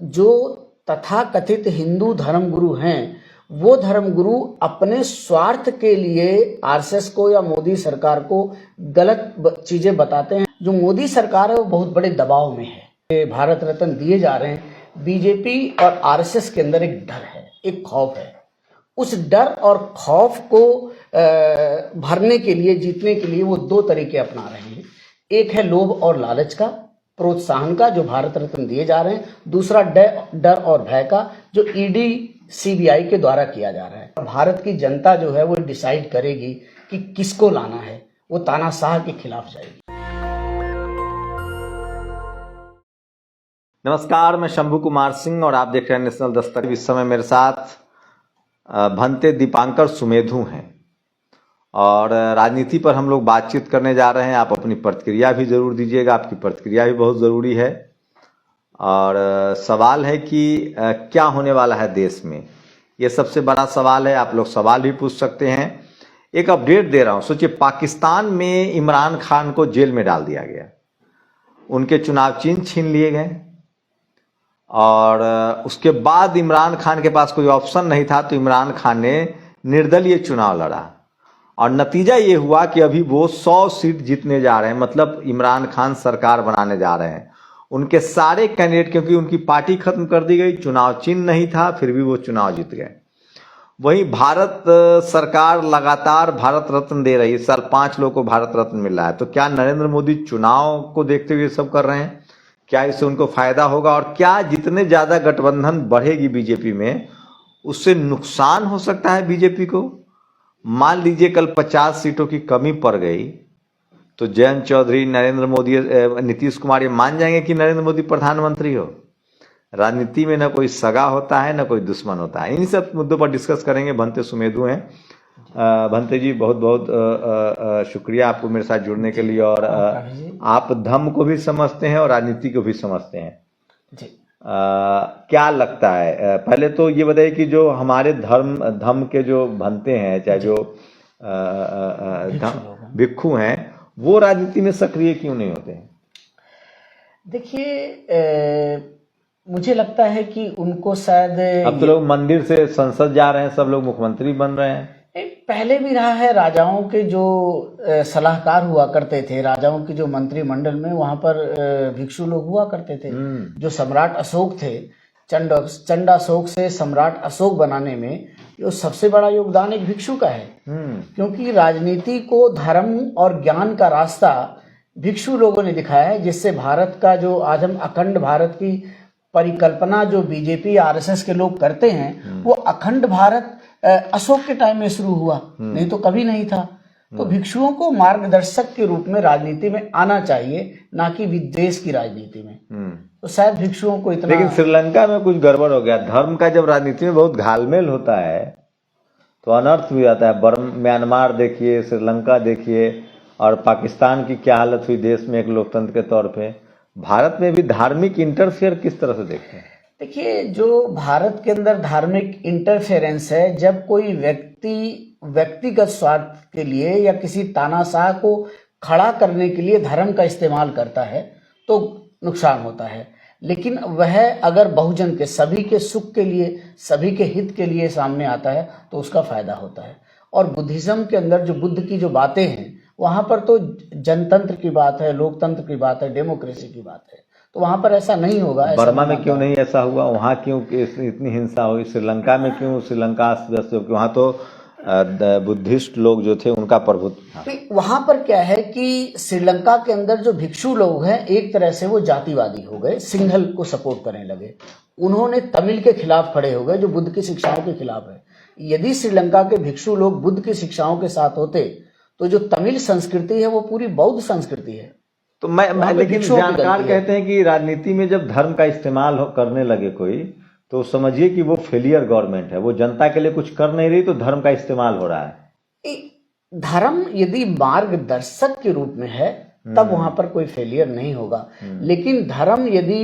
जो तथाकथित हिंदू धर्मगुरु हैं वो धर्मगुरु अपने स्वार्थ के लिए आरएसएस को या मोदी सरकार को गलत चीजें बताते हैं। जो मोदी सरकार है वो बहुत बड़े दबाव में है, भारत रत्न दिए जा रहे हैं। बीजेपी और आरएसएस के अंदर एक डर है, एक खौफ है। उस डर और खौफ को भरने के लिए, जीतने के लिए वो दो तरीके अपना रहे हैं। एक है लोभ और लालच का, प्रोत्साहन का, जो भारत रत्न दिए जा रहे हैं। दूसरा डर और भय का, जो ईडी सीबीआई के द्वारा किया जा रहा है। भारत की जनता जो है वो डिसाइड करेगी कि किसको लाना है, वो तानाशाह के खिलाफ जाएगी। नमस्कार, मैं शंभू कुमार सिंह और आप देख रहे हैं नेशनल दस्तक। इस समय मेरे साथ भंते दीपांकर सुमेधु हैं और राजनीति पर हम लोग बातचीत करने जा रहे हैं। आप अपनी प्रतिक्रिया भी जरूर दीजिएगा, आपकी प्रतिक्रिया भी बहुत ज़रूरी है। और सवाल है कि क्या होने वाला है देश में, ये सबसे बड़ा सवाल है। आप लोग सवाल भी पूछ सकते हैं। एक अपडेट दे रहा हूँ। सोचिए, पाकिस्तान में इमरान खान को जेल में डाल दिया गया, उनके चुनाव चिन्ह छीन लिए गए और उसके बाद इमरान खान के पास कोई ऑप्शन नहीं था, तो इमरान खान ने निर्दलीय चुनाव लड़ा और नतीजा ये हुआ कि अभी वो 100 सीट जीतने जा रहे हैं। मतलब इमरान खान सरकार बनाने जा रहे हैं। उनके सारे कैंडिडेट, क्योंकि उनकी पार्टी खत्म कर दी गई, चुनाव चिन्ह नहीं था, फिर भी वो चुनाव जीत गए। वहीं भारत सरकार लगातार भारत रत्न दे रही है। साल 5 लोगों को भारत रत्न मिल रहा है। तो क्या नरेंद्र मोदी चुनाव को देखते हुए सब कर रहे हैं? क्या इससे उनको फायदा होगा? और क्या जितने ज्यादा गठबंधन बढ़ेगी बीजेपी में, उससे नुकसान हो सकता है बीजेपी को? मान लीजिए कल 50 सीटों की कमी पड़ गई, तो जयंत चौधरी, नरेंद्र मोदी, नीतीश कुमार ये मान जाएंगे कि नरेंद्र मोदी प्रधानमंत्री हो? राजनीति में न कोई सगा होता है, न कोई दुश्मन होता है। इन सब मुद्दों पर डिस्कस करेंगे। भंते सुमेधु हैं। भंते जी, बहुत बहुत शुक्रिया आपको मेरे साथ जुड़ने के लिए। और आप धर्म को भी समझते हैं और राजनीति को भी समझते हैं जी। क्या लगता है, पहले तो ये बताइए कि जो हमारे धर्म के जो भंते हैं, चाहे जो भिक्षु हैं, वो राजनीति में सक्रिय क्यों नहीं होते हैं? देखिए, मुझे लगता है कि उनको शायद, अब तो लोग मंदिर से संसद जा रहे हैं, सब लोग मुख्यमंत्री बन रहे हैं। पहले भी रहा है। राजाओं के जो सलाहकार हुआ करते थे, राजाओं की जो मंत्रिमंडल में, वहां पर भिक्षु लोग हुआ करते थे। जो सम्राट अशोक थे, चंडाशोक से सम्राट अशोक बनाने में जो सबसे बड़ा योगदान एक भिक्षु का है। क्योंकि राजनीति को धर्म और ज्ञान का रास्ता भिक्षु लोगों ने दिखाया है, जिससे भारत का जो आज हम अखंड भारत की परिकल्पना जो बीजेपी आरएसएस के लोग करते हैं, वो अखंड भारत अशोक के टाइम में शुरू हुआ, नहीं तो कभी नहीं था। तो भिक्षुओं को मार्गदर्शक के रूप में राजनीति में आना चाहिए, ना कि विद्वेष की राजनीति में। तो शायद भिक्षुओं को इतना। लेकिन श्रीलंका में कुछ गड़बड़ हो गया। धर्म का जब राजनीति में बहुत घालमेल होता है तो अनर्थ भी आता है। म्यांमार देखिए, श्रीलंका देखिए, और पाकिस्तान की क्या हालत हुई देश में एक लोकतंत्र के तौर पे। भारत में भी धार्मिक इंटरफेयर किस तरह से देखते हैं? देखिए, जो भारत के अंदर धार्मिक इंटरफेरेंस है, जब कोई व्यक्तिगत स्वार्थ के लिए या किसी तानाशाह को खड़ा करने के लिए धर्म का इस्तेमाल करता है, तो नुकसान होता है। लेकिन वह अगर बहुजन के, सभी के सुख के लिए, सभी के हित के लिए सामने आता है, तो उसका फायदा होता है। और बुद्धिज्म के अंदर जो बुद्ध की जो बातें हैं, वहां पर तो जनतंत्र की बात है, लोकतंत्र की बात है, डेमोक्रेसी की बात है। तो वहां पर ऐसा नहीं होगा। बर्मा में क्यों नहीं ऐसा हुआ? वहां क्यों इतनी हिंसा हुई? श्रीलंका में क्यों? श्रीलंका अस्त-व्यस्त, वहां तो बुद्धिस्ट लोग जो थे उनका प्रभुत्व था। वहां पर क्या है कि श्रीलंका के अंदर जो भिक्षु लोग हैं, एक तरह से वो जातिवादी हो गए, सिंघल को सपोर्ट करने लगे। उन्होंने तमिल के खिलाफ खड़े हो गए, जो बुद्ध की शिक्षाओं के खिलाफ है। यदि श्रीलंका के भिक्षु लोग बुद्ध की शिक्षाओं के साथ होते, तो जो तमिल संस्कृति है वो पूरी बौद्ध संस्कृति है। तो मैं लेकिन जानकार कहते हैं कि राजनीति में जब धर्म का इस्तेमाल करने लगे कोई, तो समझिए कि वो फेलियर गवर्नमेंट है। वो जनता के लिए कुछ कर नहीं रही, तो धर्म का इस्तेमाल हो रहा है। धर्म यदि मार्गदर्शक के रूप में है, तब वहां पर कोई फेलियर नहीं होगा। लेकिन धर्म यदि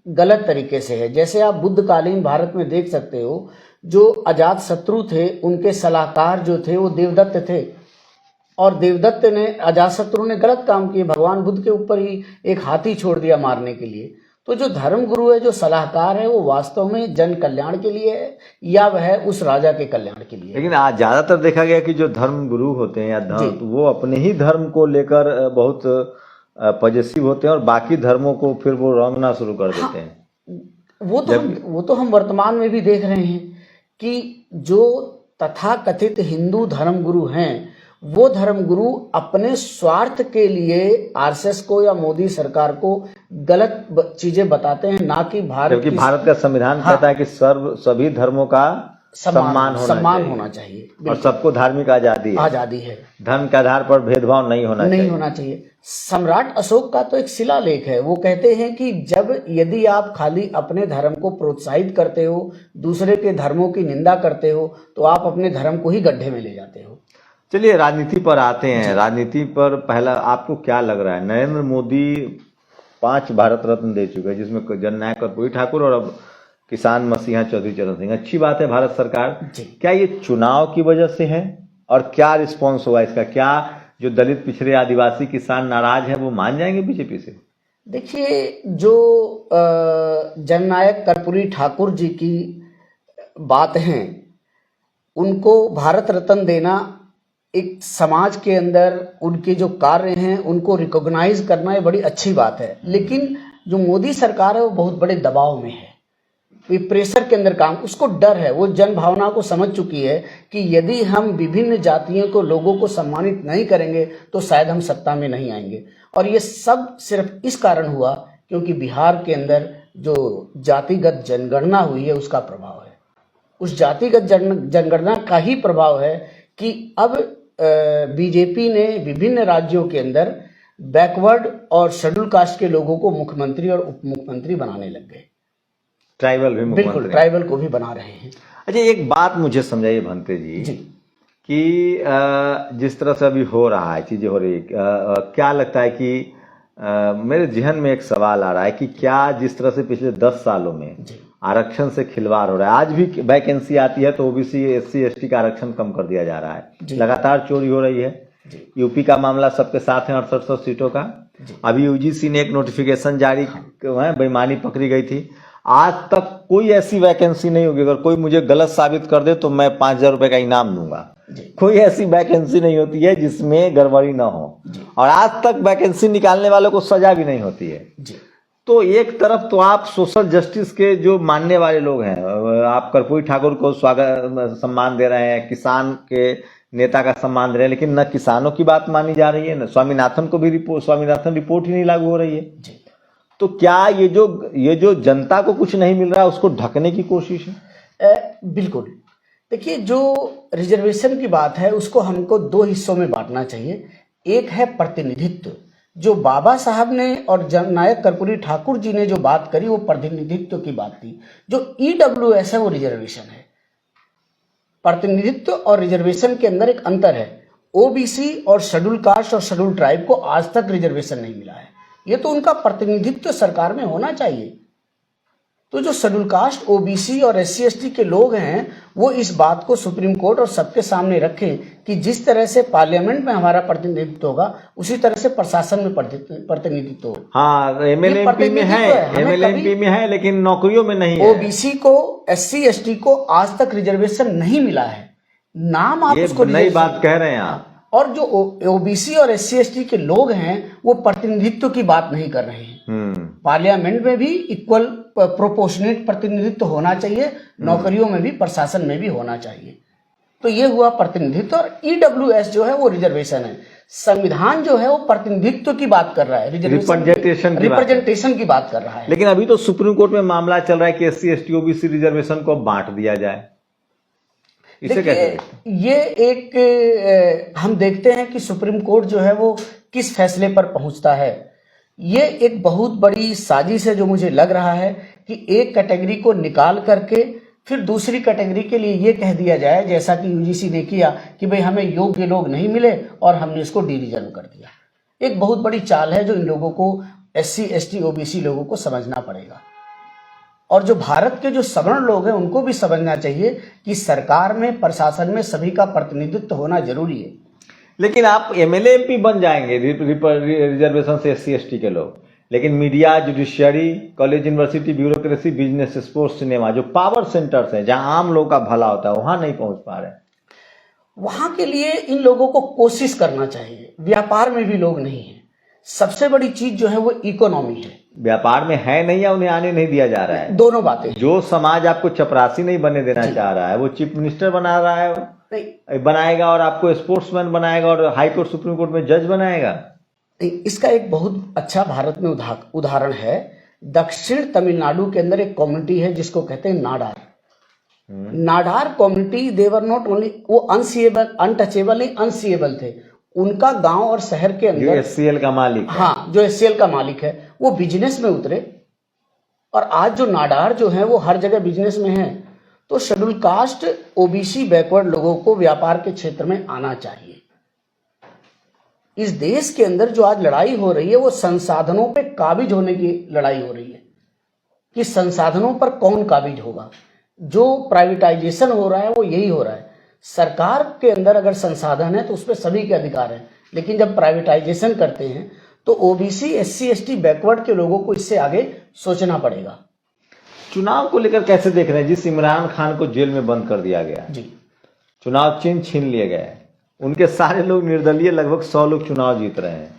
गलत तरीके से है, जैसे आप बुद्धकालीन भारत में देख सकते हो, जो अजात शत्रु थे, उनके सलाहकार जो थे वो देवदत्त थे। और देवदत्त ने, अजातशत्रु ने गलत काम किए, भगवान बुद्ध के ऊपर ही एक हाथी छोड़ दिया मारने के लिए। तो जो धर्म गुरु है, जो सलाहकार है, वो वास्तव में जन कल्याण के लिए है या वह उस राजा के कल्याण के लिए है? लेकिन आज ज्यादातर देखा गया कि जो धर्म गुरु होते हैं या धर्म, तो वो अपने ही धर्म को लेकर बहुत पॉजिटिव होते हैं और बाकी धर्मों को फिर वो रौंदना शुरू कर देते हैं। वो तो हम वर्तमान में भी देख रहे हैं कि जो तथाकथित हिंदू धर्म गुरु हैं, वो धर्म गुरु अपने स्वार्थ के लिए आरएसएस को या मोदी सरकार को गलत चीजें बताते हैं, ना कि जबकि भारत का संविधान कहता है कि सभी धर्मों का सम्मान होना चाहिए और सबको धार्मिक आजादी है। धर्म के आधार पर भेदभाव नहीं होना चाहिए। सम्राट अशोक का तो एक शिलालेख है, वो कहते हैं कि यदि आप खाली अपने धर्म को प्रोत्साहित करते हो, दूसरे के धर्मों की निंदा करते हो, तो आप अपने धर्म को ही गड्ढे में ले जाते हो। चलिए राजनीति पर आते हैं। राजनीति पर पहला आपको क्या लग रहा है? नरेंद्र मोदी 5 भारत रत्न दे चुके हैं, जिसमें जननायक कर्पूरी ठाकुर और अब किसान मसीहा चौधरी चरण सिंह। अच्छी बात है भारत सरकार। क्या ये चुनाव की वजह से है और क्या रिस्पॉन्स होगा इसका? क्या जो दलित पिछड़े आदिवासी किसान नाराज है वो मान जाएंगे बीजेपी से? देखिए, जो जननायक कर्पूरी ठाकुर जी की बात है, उनको भारत रत्न देना एक समाज के अंदर उनके जो कार्य हैं उनको रिकॉग्नाइज करना ये बड़ी अच्छी बात है। लेकिन जो मोदी सरकार है वो बहुत बड़े दबाव में है, वो प्रेशर के अंदर काम, उसको डर है, वो जन भावना को समझ चुकी है कि यदि हम विभिन्न जातियों को, लोगों को सम्मानित नहीं करेंगे तो शायद हम सत्ता में नहीं आएंगे। और ये सब सिर्फ इस कारण हुआ क्योंकि बिहार के अंदर जो जातिगत जनगणना हुई है उसका प्रभाव है। उस जातिगत जनगणना का ही प्रभाव है कि अब बीजेपी ने विभिन्न राज्यों के अंदर बैकवर्ड और शेड्यूल कास्ट के लोगों को मुख्यमंत्री और उप मुख्यमंत्री बनाने लग गए। ट्राइबल भी मुख्यमंत्री, बिल्कुल ट्राइबल को भी बना रहे हैं। अच्छा, एक बात मुझे समझाइए भंते जी कि जिस तरह से अभी हो रहा है, चीजें हो रही है, क्या लगता है कि मेरे जहन में एक सवाल आ रहा है कि क्या जिस तरह से पिछले 10 सालों में आरक्षण से खिलवाड़ हो रहा है, आज भी वैकेंसी आती है तो ओबीसी एससी एसटी का आरक्षण कम कर दिया जा रहा है, लगातार चोरी हो रही है। यूपी का मामला सबके साथ है 6800 सीटों का। अभी यूजीसी ने एक नोटिफिकेशन जारी, बेईमानी पकड़ी गई थी। आज तक कोई ऐसी वैकेंसी नहीं होगी, अगर कोई मुझे गलत साबित कर दे तो मैं 5000 रुपए का इनाम दूंगा। कोई ऐसी वैकेंसी नहीं होती है जिसमें गड़बड़ी ना हो, और आज तक वैकेंसी निकालने वालों को सजा भी नहीं होती है। तो एक तरफ तो आप सोशल जस्टिस के जो मानने वाले लोग हैं, आप कर्पूरी ठाकुर को स्वागत सम्मान दे रहे हैं, किसान के नेता का सम्मान दे रहे हैं, लेकिन न किसानों की बात मानी जा रही है, न स्वामीनाथन को भी स्वामीनाथन रिपोर्ट ही नहीं लागू हो रही है। तो क्या ये जो जनता को कुछ नहीं मिल रहा है उसको ढकने की कोशिश है? बिल्कुल। देखिए, जो रिजर्वेशन की बात है उसको हमको 2 हिस्सों में बांटना चाहिए। एक है प्रतिनिधित्व, जो बाबा साहब ने और जननायक कर्पूरी ठाकुर जी ने जो बात करी वो प्रतिनिधित्व की बात थी। जो ईडब्ल्यूएस है वो रिजर्वेशन है। प्रतिनिधित्व और रिजर्वेशन के अंदर एक अंतर है। ओबीसी और शेड्यूल कास्ट और शेड्यूल ट्राइब को आज तक रिजर्वेशन नहीं मिला है, ये तो उनका प्रतिनिधित्व सरकार में होना चाहिए। तो जो शेड्यूल कास्ट, ओबीसी और एससी एसटी के लोग हैं वो इस बात को सुप्रीम कोर्ट और सबके सामने रखें कि जिस तरह से पार्लियामेंट में हमारा प्रतिनिधित्व होगा उसी तरह से प्रशासन में प्रतिनिधित्व हो। हाँ, एमएलएमपी में है लेकिन नौकरियों में नहीं है। ओबीसी को, एससी एसटी को आज तक रिजर्वेशन नहीं मिला है। नाम आप उसको नई बात कह रहे हैं आप। और जो ओबीसी और एससी एसटी के लोग हैं वो प्रतिनिधित्व की बात नहीं कर रहे हैं। पार्लियामेंट में भी इक्वल प्रोपोर्शनेट प्रतिनिधित्व होना चाहिए, नौकरियों में भी, प्रशासन में भी होना चाहिए। तो ये हुआ प्रतिनिधित्व। और ईडब्ल्यूएस जो है वो रिजर्वेशन है। संविधान जो है वो प्रतिनिधित्व की बात कर रहा है, रिप्रेजेंटेशन की बात कर रहा है। लेकिन अभी तो सुप्रीम कोर्ट में मामला चल रहा है कि एससी एसटी ओबीसी रिजर्वेशन को बांट दिया जाए। इसे कैसे? ये एक हम देखते हैं कि सुप्रीम कोर्ट जो है वो किस फैसले पर पहुंचता है। ये एक बहुत बड़ी साजिश है जो मुझे लग रहा है कि एक कैटेगरी को निकाल करके फिर दूसरी कैटेगरी के लिए ये कह दिया जाए, जैसा कि यूजीसी ने किया कि भाई हमें योग्य लोग नहीं मिले और हमने इसको डी रिजर्व कर दिया। एक बहुत बड़ी चाल है जो इन लोगों को, एससी एसटी ओबीसी लोगों को समझना पड़ेगा। और जो भारत के जो सवर्ण लोग हैं उनको भी समझना चाहिए कि सरकार में, प्रशासन में सभी का प्रतिनिधित्व होना जरूरी है। लेकिन आप एमएलए एमपी बन जाएंगे रिजर्वेशन से एससी एसटी के लोग, लेकिन media, judiciary, college, university, bureaucracy, business, sports, cinema, जो पावर सेंटर्स हैं जहां आम लोग का भला होता है, वहां नहीं पहुंच पा रहे हैं। वहां के लिए इन लोगों को कोशिश करना चाहिए। व्यापार में भी लोग नहीं है। सबसे बड़ी चीज जो है वो इकोनॉमी है। व्यापार में है नहीं या उन्हें आने नहीं दिया जा रहा है? दोनों बातें। जो समाज आपको चपरासी नहीं बनने देना चाह रहा है, वो चीफ मिनिस्टर बना रहा है, नहीं बनाएगा, और आपको स्पोर्ट्समैन बनाएगा और हाई कोर्ट, सुप्रीम कोर्ट में जज बनाएगा। इसका एक बहुत अच्छा भारत में उदाहरण है। दक्षिण तमिलनाडु के अंदर एक कम्युनिटी है जिसको कहते हैं Nadar. Nadar community, they were not only वो अनसीएबल, अनटचेबल नहीं, अनसीएबल थे। उनका गांव और शहर के अंदर, जो एचसीएल का मालिक है, हाँ, जो एचसीएल का मालिक है, वो बिजनेस में उतरे। और आज जो नाडार जो है वो हर जगह बिजनेस में है। तो शेड्यूल कास्ट, ओबीसी, बैकवर्ड लोगों को व्यापार के क्षेत्र में आना चाहिए। इस देश के अंदर जो आज लड़ाई हो रही है वो संसाधनों पे काबिज होने की लड़ाई हो रही है कि संसाधनों पर कौन काबिज होगा। जो प्राइवेटाइजेशन हो रहा है वो यही हो रहा है। सरकार के अंदर अगर संसाधन है तो उस पर सभी के अधिकार हैं, लेकिन जब प्राइवेटाइजेशन करते हैं तो ओबीसी, एससी, एसटी, बैकवर्ड के लोगों को इससे आगे सोचना पड़ेगा। चुनाव को लेकर कैसे देख रहे हैं? जिस इमरान खान को जेल में बंद कर दिया गया जी, चुनाव चिन्ह छीन लिए गए, उनके सारे लोग निर्दलीय, लगभग 100 लोग चुनाव जीत रहे हैं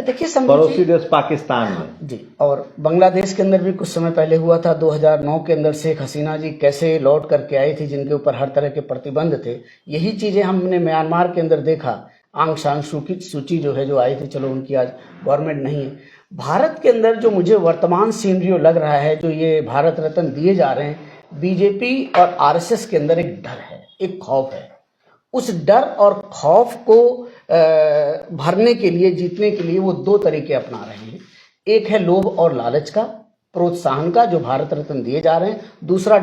देखिए पड़ोसी देश पाकिस्तान में। जी, और बांग्लादेश के अंदर भी कुछ समय पहले हुआ था। 2009 के अंदर शेख हसीना जी कैसे लौट करके आई थी, जिनके ऊपर हर तरह के प्रतिबंध थे। यही चीजें हमने म्यांमार के अंदर देखा। आंग सान सूची जो है, जो आई थी, चलो उनकी आज गवर्नमेंट नहीं है। भारत के अंदर जो मुझे वर्तमान सीनरियो लग रहा है, जो ये भारत रत्न दिए जा रहे हैं, बीजेपी और आरएसएस के अंदर एक डर है, एक खौफ है। उस डर और खौफ को भरने के लिए, जीतने के लिए वो दो तरीके अपना रहे हैं। एक है लोभ और लालच का, प्रोत्साहन का, जो भारत रत्न दिए जा रहे हैं। दूसरा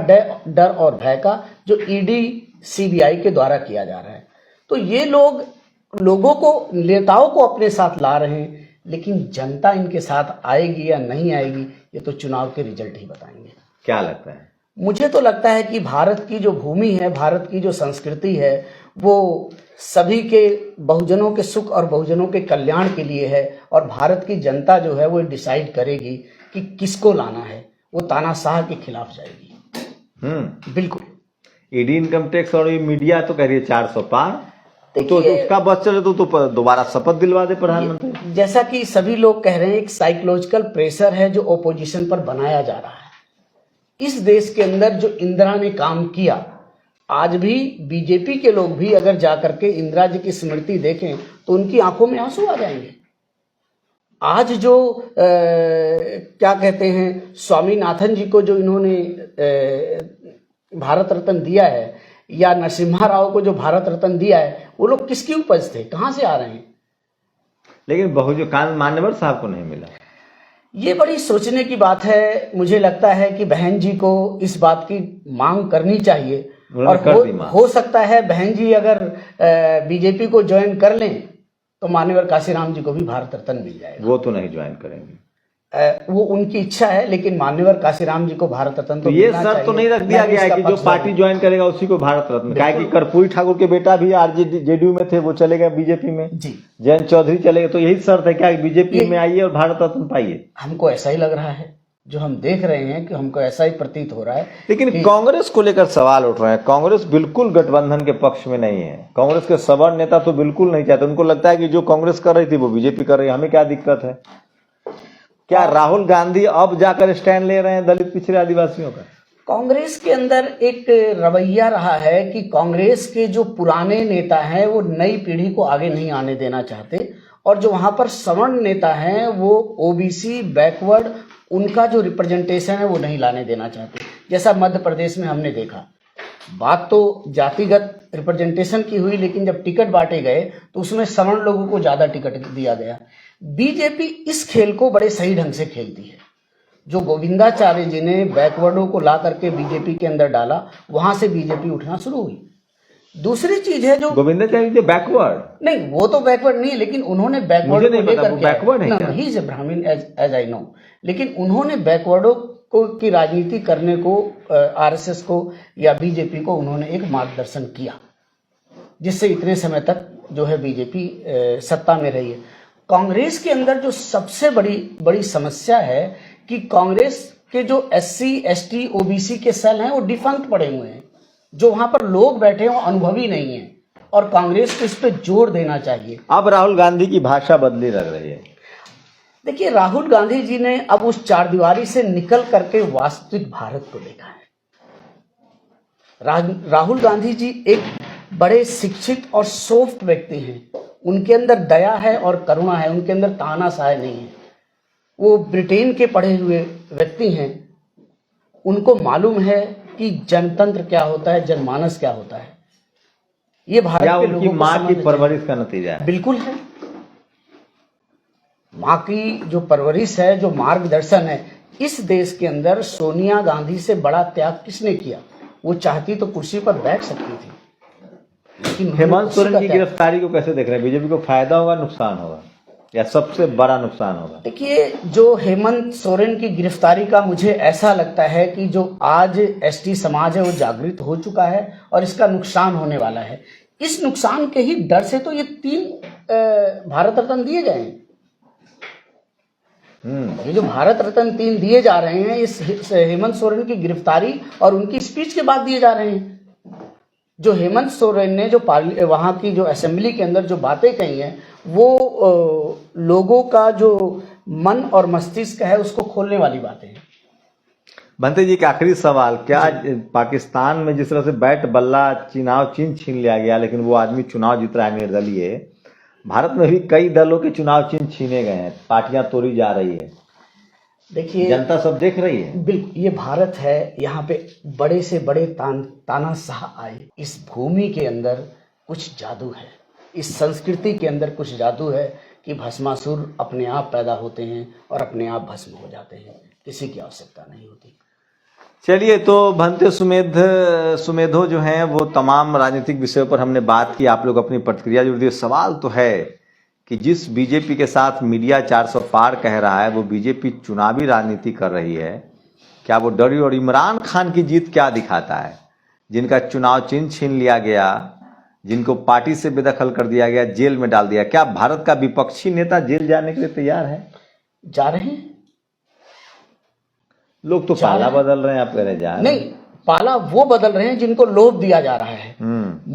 डर और भय का, जो ईडी, सीबीआई के द्वारा किया जा रहा है। तो ये लोगों को, नेताओं को अपने साथ ला रहे हैं, लेकिन जनता इनके साथ आएगी या नहीं आएगी, ये तो चुनाव के रिजल्ट ही बताएंगे। क्या लगता है? मुझे तो लगता है कि भारत की जो भूमि है, भारत की जो संस्कृति है, वो सभी के, बहुजनों के सुख और बहुजनों के कल्याण के लिए है। और भारत की जनता जो है वो डिसाइड करेगी कि किसको लाना है। वो तानाशाह के खिलाफ जाएगी। बिल्कुल। ईडी, इनकम टैक्स और ये मीडिया तो कह रही है 400 पार, तो उसका बस चले तो दोबारा शपथ दिलवा दे प्रधानमंत्री। जैसा कि सभी लोग कह रहे हैं, एक साइकोलॉजिकल प्रेशर है जो ओपोजिशन पर बनाया जा रहा है। इस देश के अंदर जो इंदिरा ने काम किया, आज भी बीजेपी के लोग भी अगर जाकर के इंदिरा जी की स्मृति देखें तो उनकी आंखों में आंसू आ जाएंगे। आज जो क्या कहते हैं, स्वामीनाथन जी को जो इन्होंने भारत रत्न दिया है, या नरसिम्हा राव को जो भारत रत्न दिया है, वो लोग किसकी उपज थे, कहां से आ रहे हैं? लेकिन बहुजन मान्यवर साहब को नहीं मिला। ये बड़ी सोचने की बात है। मुझे लगता है कि बहन जी को इस बात की मांग करनी चाहिए। और हो सकता है बहन जी अगर बीजेपी को ज्वाइन कर लें तो मान्यवर काशीराम जी को भी भारत रत्न मिल जाएगा। वो तो नहीं ज्वाइन करेंगे, वो उनकी इच्छा है, लेकिन मान्यवर काशीराम जी को भारत रत्न तो ये शर्त तो नहीं रख दिया गया है कि जो पार्टी ज्वाइन करेगा उसी को भारत रत्न। क्या कि कर्पूरी ठाकुर के बेटा भी आरजेडी में थे, वो चले गए बीजेपी में। जी, जयंत चौधरी चले गए। तो यही शर्त है क्या, बीजेपी में आइए और भारत रत्न पाइए? हमको ऐसा ही लग रहा है, जो हम देख रहे हैं कि हमको ऐसा ही प्रतीत हो रहा है। लेकिन कांग्रेस को लेकर सवाल उठ रहे हैं। कांग्रेस बिल्कुल गठबंधन के पक्ष में नहीं है। कांग्रेस के सवर्ण नेता तो बिल्कुल नहीं चाहते। उनको लगता है कि जो कांग्रेस कर रही थी वो बीजेपी कर रही है, हमें क्या दिक्कत है? क्या राहुल गांधी अब जाकर स्टैंड ले रहे हैं दलित, पिछड़े, आदिवासियों का? कांग्रेस के अंदर एक रवैया रहा है कि कांग्रेस के जो पुराने नेता हैं वो नई पीढ़ी को आगे नहीं आने देना चाहते, और जो वहां पर सवर्ण नेता हैं वो ओबीसी, बैकवर्ड, उनका जो रिप्रेजेंटेशन है वो नहीं लाने देना चाहते। जैसा मध्य प्रदेश में हमने देखा, बात तो जातिगत रिप्रेजेंटेशन की हुई, लेकिन जब टिकट बांटे गए तो उसमें सवर्ण लोगों को ज्यादा टिकट दिया गया। बीजेपी इस खेल को बड़े सही ढंग से खेलती है। जो गोविंदाचार्य जी ने बैकवर्डों को ला करके बीजेपी के अंदर डाला, वहां से बीजेपी उठना शुरू हुई। दूसरी चीज है जो गोविंदाचार्य जी बैकवर्ड नहीं, वो तो बैकवर्ड नहीं है, लेकिन उन्होंने बैकवर्ड को लेकर बैकवर्ड है, ही इज ए ब्राह्मण एज आई नो, लेकिन उन्होंने बैकवर्डों को की राजनीति करने को आरएसएस को या बीजेपी को उन्होंने एक मार्गदर्शन किया, जिससे इतने समय तक जो है बीजेपी सत्ता में रही है। कांग्रेस के अंदर जो सबसे बड़ी समस्या है कि कांग्रेस के जो SC, ST, OBC के सेल हैं वो डिफंक्ट पड़े हुए हैं। जो वहां पर लोग बैठे हैं वो अनुभवी नहीं है और कांग्रेस को इस पे जोर देना चाहिए। अब राहुल गांधी की भाषा बदली लग रही है। देखिए, राहुल गांधी जी ने अब उस चारदीवारी से निकल करके वास्तविक भारत को देखा है। राहुल गांधी जी एक बड़े शिक्षित और सॉफ्ट व्यक्ति हैं। उनके अंदर दया है और करुणा है, उनके अंदर तानाशाह नहीं है। वो ब्रिटेन के पढ़े हुए व्यक्ति हैं। उनको मालूम है कि जनतंत्र क्या होता है, जनमानस क्या होता है। ये भारत के लोगों को माँ की परवरिश का नतीजा है। बिल्कुल है। माँ की जो परवरिश है, जो मार्गदर्शन है, इस देश के अंदर सोनिया गांधी से बड़ा त्याग किसने किया? वो चाहती तो कुर्सी पर बैठ सकती थी, लेकिन हेमंत सोरेन की गिरफ्तारी को कैसे देख रहे हैं? बीजेपी को फायदा होगा, नुकसान होगा, या सबसे बड़ा नुकसान होगा? देखिए, जो हेमंत सोरेन की गिरफ्तारी का मुझे ऐसा लगता है कि जो आज ST समाज है वो जागृत हो चुका है और इसका नुकसान होने वाला है। इस नुकसान के ही डर से तो ये 3 भारत रत्न दिए गए हैं। ये जो भारत रत्न 3 दिए जा रहे हैं, इस हेमंत सोरेन की गिरफ्तारी और उनकी स्पीच के बाद दिए जा रहे हैं। जो हेमंत सोरेन ने जो वहां की जो असेंबली के अंदर जो बातें कही हैं, वो लोगों का जो मन और मस्तिष्क है उसको खोलने वाली बातें हैं। भंते जी, एक आखिरी सवाल, क्या पाकिस्तान में जिस तरह से बैट बल्ला चुनाव छीन लिया गया, लेकिन वो आदमी चुनाव जीत रहा है निर्दलीय, भारत में भी कई दलों के चुनाव चिन्ह छीने गए हैं, पार्टियां तोड़ी जा रही है। देखिए, जनता सब देख रही है। बिल्कुल, ये भारत है। यहाँ पे बड़े से बड़े तानाशाह आए। इस भूमि के अंदर कुछ जादू है, इस संस्कृति के अंदर कुछ जादू है कि भस्मासुर अपने आप पैदा होते हैं और अपने आप भस्म हो जाते हैं, किसी की आवश्यकता नहीं होती। चलिए, तो भंते सुमेधो जो हैं वो तमाम राजनीतिक विषयों पर हमने बात की। आप लोग अपनी प्रतिक्रिया जरूर दिए। सवाल तो है कि जिस बीजेपी के साथ मीडिया 400 पार कह रहा है, वो बीजेपी चुनावी राजनीति कर रही है, क्या वो डरी? और इमरान खान की जीत क्या दिखाता है? जिनका चुनाव चिन्ह छीन लिया गया, जिनको पार्टी से बेदखल कर दिया गया, जेल में डाल दिया, क्या भारत का विपक्षी नेता जेल जाने के लिए तैयार है? जा रहे हैं लोग तो पाला बदल रहे हैं, आप कह रहे जा रहे नहीं, पाला वो बदल रहे हैं जिनको लोभ दिया जा रहा है।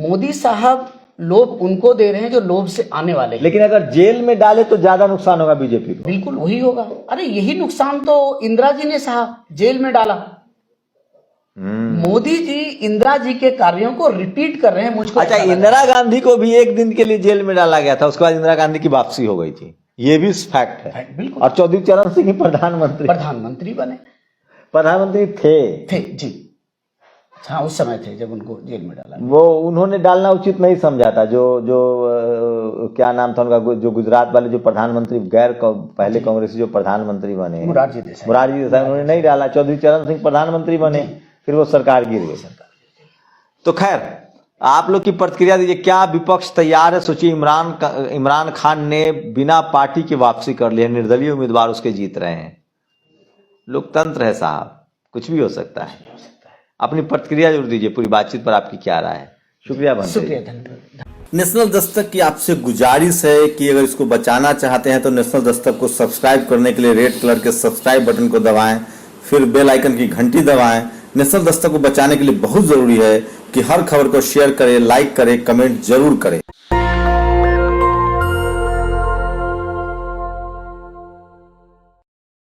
मोदी साहब लोभ उनको दे रहे हैं जो लोभ से आने वाले हैं। लेकिन अगर जेल में डाले तो ज्यादा नुकसान होगा बीजेपी को। बिल्कुल वही होगा। अरे यही नुकसान तो इंदिरा जी ने सहा, जेल में डाला। मोदी जी इंदिरा जी के कार्यों को रिपीट कर रहे हैं। मुझको अच्छा, इंदिरा गांधी को भी एक दिन के लिए जेल में डाला गया था, उसके बाद इंदिरा गांधी की वापसी हो गई थी, ये भी फैक्ट है। बिल्कुल। और चौधरी चरण सिंह प्रधानमंत्री बने, प्रधानमंत्री थे जी। हाँ, उस समय थे जब उनको जेल में डाला। वो उन्होंने डालना उचित नहीं समझा था। जो क्या नाम था उनका, जो गुजरात वाले जो प्रधानमंत्री पहले कांग्रेसी जो प्रधानमंत्री बने, मुरारजी देसाई, उन्होंने नहीं डाला। चौधरी चरण सिंह प्रधानमंत्री बने, फिर वो सरकार गिर गई। तो खैर, आप लोग की प्रतिक्रिया दीजिए। क्या विपक्ष तैयार है? सोचिए, इमरान खान ने बिना पार्टी की वापसी कर ली है, निर्दलीय उम्मीदवार उसके जीत रहे हैं। लोकतंत्र है साहब, कुछ भी हो सकता है। अपनी प्रतिक्रिया जरूर दीजिए। पूरी बातचीत पर आपकी क्या राय है? शुक्रिया भंते। शुक्रिया, धन्यवाद। नेशनल दस्तक की आपसे गुजारिश है कि अगर इसको बचाना चाहते हैं तो नेशनल दस्तक को सब्सक्राइब करने के लिए रेड कलर के सब्सक्राइब बटन को दबाएं, फिर बेल आइकन की घंटी दबाएं। नेशनल दस्तक को बचाने के लिए बहुत जरूरी है कि हर खबर को शेयर करें, लाइक करें, कमेंट जरूर करें।